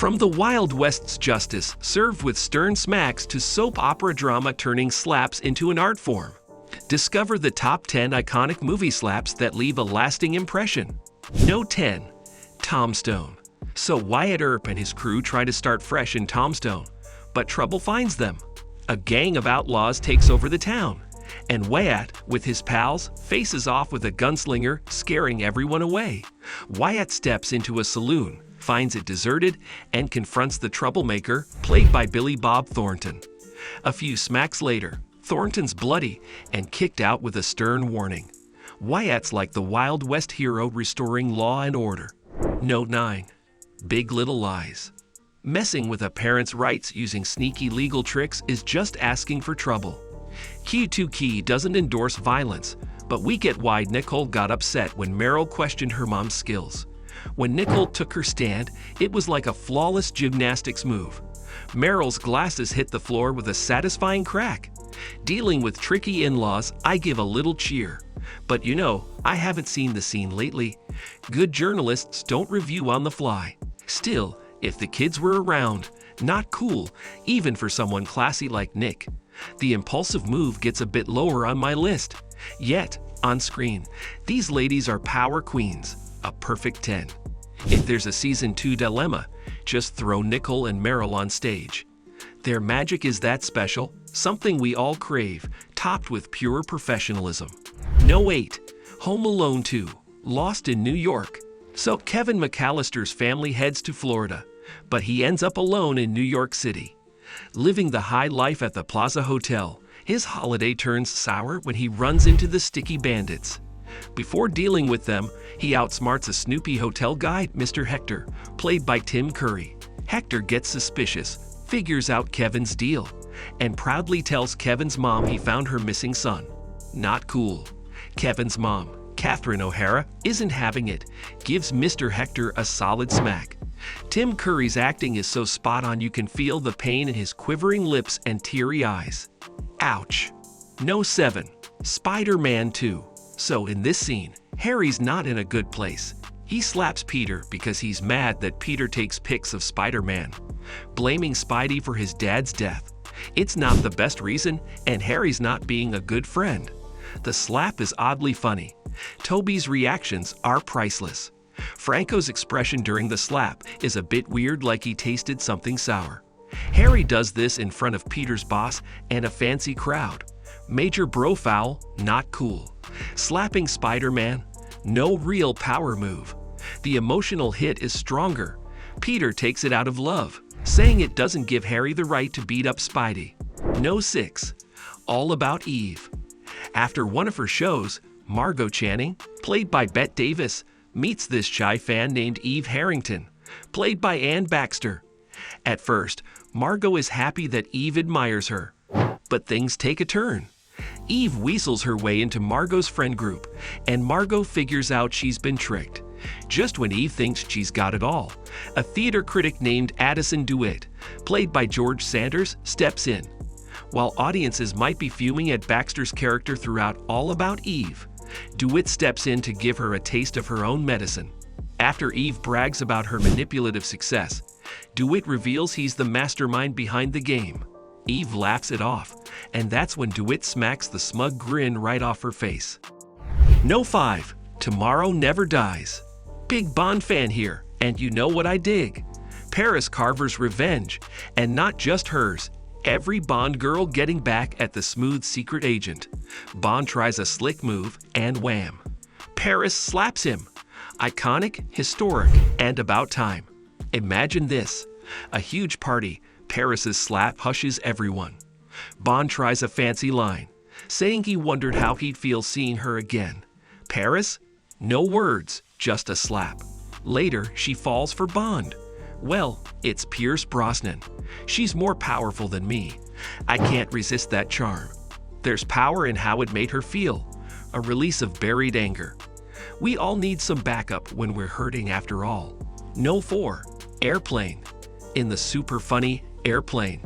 From the Wild West's justice, served with stern smacks, to soap opera drama turning slaps into an art form. Discover the top 10 iconic movie slaps that leave a lasting impression. No. 10. Tombstone. So Wyatt Earp and his crew try to start fresh in Tombstone, but trouble finds them. A gang of outlaws takes over the town, and Wyatt, with his pals, faces off with a gunslinger, scaring everyone away. Wyatt steps into a saloon, finds it deserted, and confronts the troublemaker, played by Billy Bob Thornton. A few smacks later, Thornton's bloody and kicked out with a stern warning. Wyatt's like the Wild West hero restoring law and order. Note 9. Big Little Lies. Messing with a parent's rights using sneaky legal tricks is just asking for trouble. Q2Key doesn't endorse violence, but we get why Nicole got upset when Meryl questioned her mom's skills. When Nicole took her stand, it was like a flawless gymnastics move. Meryl's glasses hit the floor with a satisfying crack. Dealing with tricky in-laws, I give a little cheer. But you know, I haven't seen the scene lately. Good journalists don't review on the fly. Still, if the kids were around, not cool, even for someone classy like Nick. The impulsive move gets a bit lower on my list. Yet, on screen, these ladies are power queens, a perfect 10. If there's a season 2 dilemma, just throw Nicole and Meryl on stage. Their magic is that special, something we all crave, topped with pure professionalism. No. 8. Home Alone 2. Lost in New York. So Kevin McAllister's family heads to Florida, but he ends up alone in New York City. Living the high life at the Plaza Hotel, his holiday turns sour when he runs into the sticky bandits. Before dealing with them, he outsmarts a Snoopy hotel guy, Mr. Hector, played by Tim Curry. Hector gets suspicious, figures out Kevin's deal, and proudly tells Kevin's mom he found her missing son. Not cool. Kevin's mom, Catherine O'Hara, isn't having it, gives Mr. Hector a solid smack. Tim Curry's acting is so spot on you can feel the pain in his quivering lips and teary eyes. Ouch. No. 7. Spider-Man 2. So in this scene, Harry's not in a good place. He slaps Peter because he's mad that Peter takes pics of Spider-Man, blaming Spidey for his dad's death. It's not the best reason, and Harry's not being a good friend. The slap is oddly funny. Toby's reactions are priceless. Franco's expression during the slap is a bit weird, like he tasted something sour. Harry does this in front of Peter's boss and a fancy crowd. Major bro foul, not cool. Slapping Spider-Man, no real power move. The emotional hit is stronger. Peter takes it out of love, saying it doesn't give Harry the right to beat up Spidey. No. 6. All About Eve. After one of her shows, Margo Channing, played by Bette Davis, meets this shy fan named Eve Harrington, played by Ann Baxter. At first, Margo is happy that Eve admires her, but things take a turn. Eve weasels her way into Margo's friend group, and Margo figures out she's been tricked. Just when Eve thinks she's got it all, a theater critic named Addison DeWitt, played by George Sanders, steps in. While audiences might be fuming at Baxter's character throughout All About Eve, DeWitt steps in to give her a taste of her own medicine. After Eve brags about her manipulative success, DeWitt reveals he's the mastermind behind the game. Eve laughs it off, and that's when DeWitt smacks the smug grin right off her face. No. 5. Tomorrow Never Dies. Big Bond fan here, and you know what I dig. Paris Carver's revenge, and not just hers. Every Bond girl getting back at the smooth secret agent. Bond tries a slick move, and wham! Paris slaps him. Iconic, historic, and about time. Imagine this. A huge party. Paris's slap hushes everyone. Bond tries a fancy line, saying he wondered how he'd feel seeing her again. Paris? No words, just a slap. Later, she falls for Bond. Well, it's Pierce Brosnan. She's more powerful than me. I can't resist that charm. There's power in how it made her feel, a release of buried anger. We all need some backup when we're hurting after all. No. 4. Airplane. In the super funny Airplane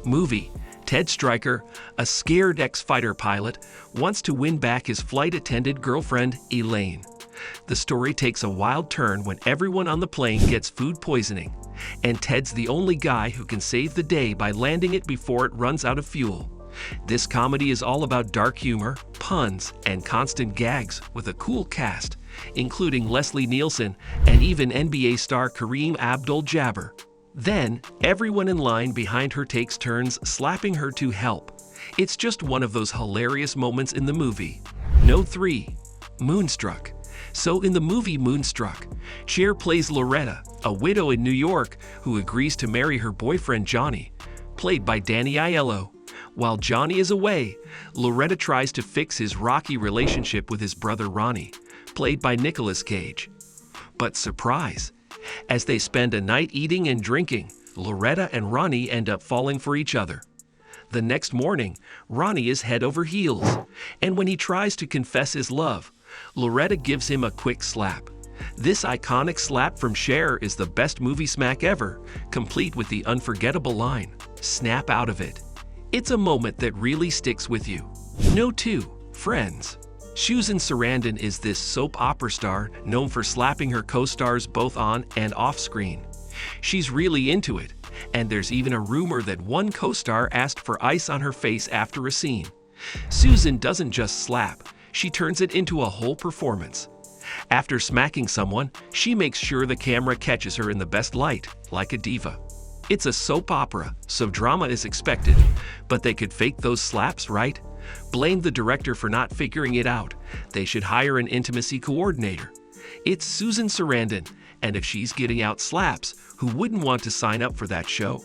movie, Ted Stryker, a scared ex-fighter pilot, wants to win back his flight attendant girlfriend, Elaine. The story takes a wild turn when everyone on the plane gets food poisoning, and Ted's the only guy who can save the day by landing it before it runs out of fuel. This comedy is all about dark humor, puns, and constant gags with a cool cast, including Leslie Nielsen and even NBA star Kareem Abdul-Jabbar. Then, everyone in line behind her takes turns slapping her to help. It's just one of those hilarious moments in the movie. Note 3. Moonstruck. So in the movie Moonstruck, Cher plays Loretta, a widow in New York who agrees to marry her boyfriend Johnny, played by Danny Aiello. While Johnny is away, Loretta tries to fix his rocky relationship with his brother Ronnie, played by Nicolas Cage. But surprise! As they spend a night eating and drinking, Loretta and Ronnie end up falling for each other. The next morning, Ronnie is head over heels, and when he tries to confess his love, Loretta gives him a quick slap. This iconic slap from Cher is the best movie smack ever, complete with the unforgettable line, "Snap out of it." It's a moment that really sticks with you. Note 2. Friends. Susan Sarandon is this soap opera star known for slapping her co-stars both on and off screen. She's really into it, and there's even a rumor that one co-star asked for ice on her face after a scene. Susan doesn't just slap, she turns it into a whole performance. After smacking someone, she makes sure the camera catches her in the best light, like a diva. It's a soap opera, so drama is expected, but they could fake those slaps, right? Blame the director for not figuring it out. They should hire an intimacy coordinator. It's Susan Sarandon, and if she's getting out slaps, who wouldn't want to sign up for that show?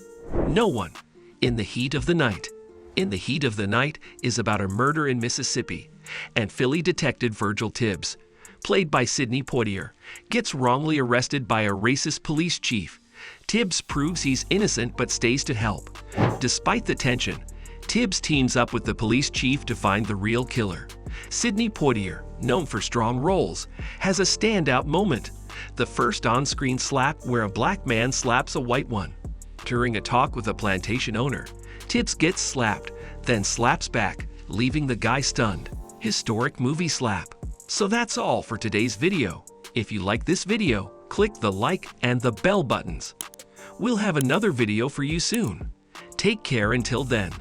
No one. In the Heat of the Night. In the Heat of the Night is about a murder in Mississippi, and Philly detective Virgil Tibbs, played by Sidney Poitier, gets wrongly arrested by a racist police chief. Tibbs proves he's innocent but stays to help. Despite the tension, Tibbs teams up with the police chief to find the real killer. Sidney Poitier, known for strong roles, has a standout moment, the first on-screen slap where a black man slaps a white one. During a talk with a plantation owner, Tibbs gets slapped, then slaps back, leaving the guy stunned. Historic movie slap. So that's all for today's video. If you like this video, click the like and the bell buttons. We'll have another video for you soon. Take care until then.